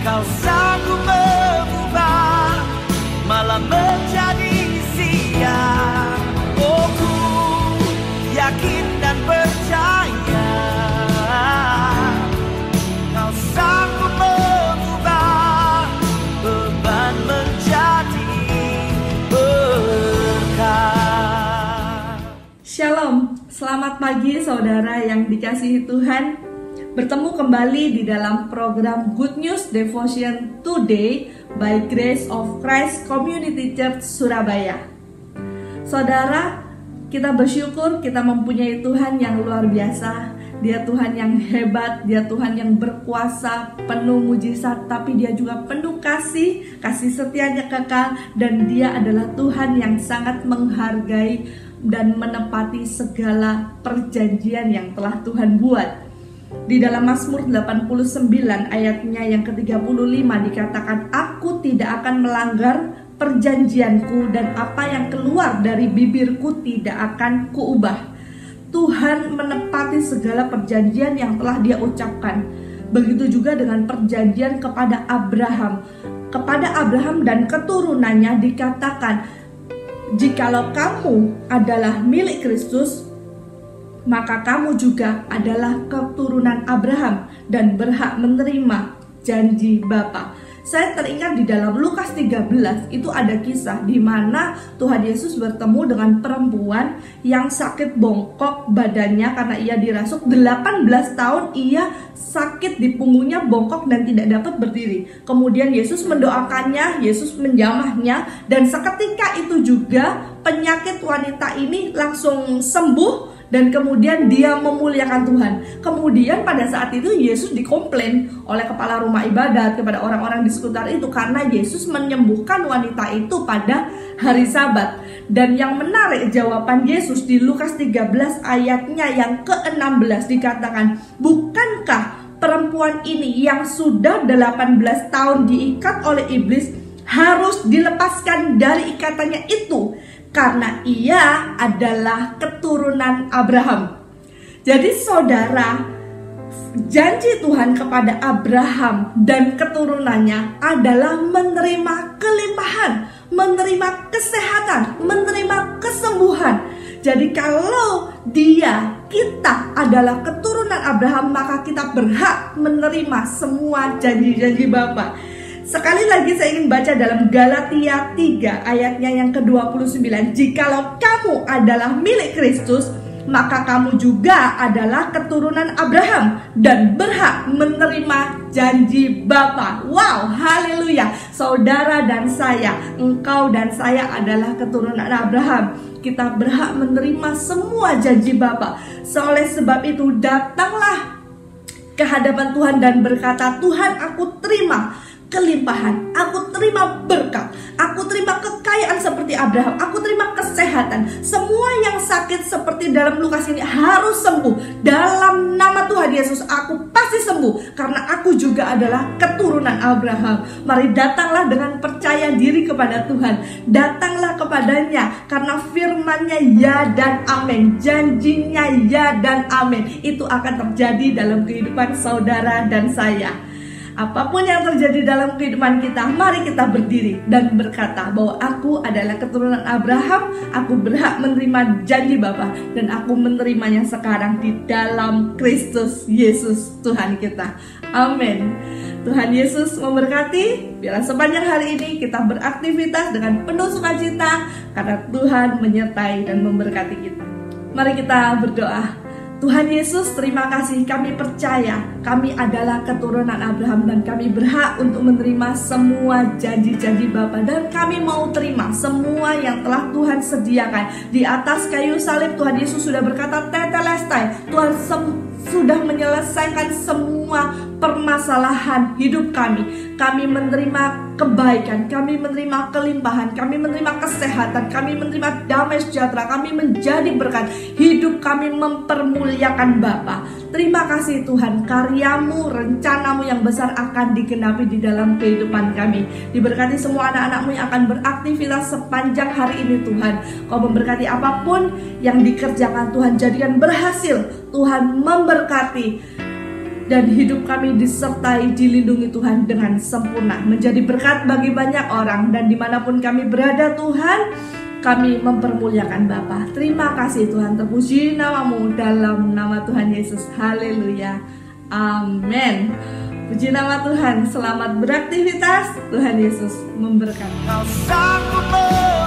Kau sanggup mengubah malam menjadi siang. Oh, ku yakin dan percaya Kau sanggup mengubah beban menjadi berkah. Shalom, selamat pagi saudara yang dikasihi Tuhan. Bertemu kembali di dalam program Good News Devotion Today by Grace of Christ Community Church Surabaya. Saudara, kita bersyukur kita mempunyai Tuhan yang luar biasa. Dia Tuhan yang hebat, Dia Tuhan yang berkuasa, penuh mujizat, tapi Dia juga penuh kasih setianya kekal, dan Dia adalah Tuhan yang sangat menghargai dan menepati segala perjanjian yang telah Tuhan buat. Di dalam Mazmur 89 ayatnya yang ke-35 dikatakan, Aku tidak akan melanggar perjanjianku, dan apa yang keluar dari bibirku tidak akan kuubah. Tuhan menepati segala perjanjian yang telah Dia ucapkan. Begitu juga dengan perjanjian kepada Abraham. Kepada Abraham dan keturunannya dikatakan, jikalau kamu adalah milik Kristus, maka kamu juga adalah keturunan Abraham dan berhak menerima janji Bapa. Saya teringat di dalam Lukas 13 itu ada kisah di mana Tuhan Yesus bertemu dengan perempuan yang sakit bongkok badannya karena ia dirasuk 18 tahun. Ia sakit di punggungnya, bongkok dan tidak dapat berdiri. Kemudian Yesus mendoakannya, Yesus menjamahnya, dan seketika itu juga penyakit wanita ini langsung sembuh. Dan kemudian dia memuliakan Tuhan. Kemudian pada saat itu Yesus dikomplain oleh kepala rumah ibadat kepada orang-orang di sekitar itu karena Yesus menyembuhkan wanita itu pada hari Sabat. Dan yang menarik jawaban Yesus di Lukas 13 ayatnya yang ke-16 dikatakan, bukankah perempuan ini yang sudah 18 tahun diikat oleh iblis harus dilepaskan dari ikatannya itu? Karena ia adalah keturunan Abraham. Jadi saudara, janji Tuhan kepada Abraham dan keturunannya adalah menerima kelimpahan, menerima kesehatan, menerima kesembuhan. Jadi kalau kita adalah keturunan Abraham, maka kita berhak menerima semua janji-janji Bapa. Sekali lagi saya ingin baca dalam Galatia 3 ayatnya yang ke-29. Jikalau kamu adalah milik Kristus, maka kamu juga adalah keturunan Abraham dan berhak menerima janji Bapa. Wow, haleluya. Saudara dan saya, engkau dan saya adalah keturunan Abraham. Kita berhak menerima semua janji Bapa. Oleh sebab itu datanglah ke hadapan Tuhan dan berkata, Tuhan, aku terima kelimpahan, aku terima berkat, aku terima kekayaan seperti Abraham, aku terima kesehatan. Semua yang sakit seperti dalam Lukas ini harus sembuh. Dalam nama Tuhan Yesus aku pasti sembuh, karena aku juga adalah keturunan Abraham. Mari datanglah dengan percaya diri kepada Tuhan. Datanglah kepadanya karena firman-Nya ya dan amin, janjinya ya dan amin. Itu akan terjadi dalam kehidupan saudara dan saya. Apapun yang terjadi dalam kehidupan kita, mari kita berdiri dan berkata bahwa aku adalah keturunan Abraham, aku berhak menerima janji Bapa, dan aku menerimanya sekarang di dalam Kristus Yesus Tuhan kita. Amin. Tuhan Yesus memberkati. Biarlah sepanjang hari ini kita beraktivitas dengan penuh sukacita karena Tuhan menyertai dan memberkati kita. Mari kita berdoa. Tuhan Yesus, terima kasih, kami percaya kami adalah keturunan Abraham dan kami berhak untuk menerima semua janji-janji Bapa, dan kami mau terima semua yang telah Tuhan sediakan. Di atas kayu salib Tuhan Yesus sudah berkata tetelestai, Tuhan sudah menyelesaikan semua permasalahan hidup kami. Kami menerima kebaikan, kami menerima kelimpahan, kami menerima kesehatan, kami menerima damai sejahtera, kami menjadi berkat. Hidup kami mempermuliakan Bapa. Terima kasih Tuhan, karyamu, rencanamu yang besar akan digenapi di dalam kehidupan kami. Diberkati semua anak-anakmu yang akan beraktivitas sepanjang hari ini Tuhan. Kau memberkati apapun yang dikerjakan Tuhan, jadikan berhasil. Tuhan memberkati dan hidup kami disertai dilindungi Tuhan dengan sempurna, menjadi berkat bagi banyak orang. Dan dimanapun kami berada Tuhan, kami mempermuliakan Bapa. Terima kasih Tuhan, terpuji namamu dalam nama Tuhan Yesus. Haleluya, amin. Puji nama Tuhan, selamat beraktivitas. Tuhan Yesus memberkati. Kau sanggup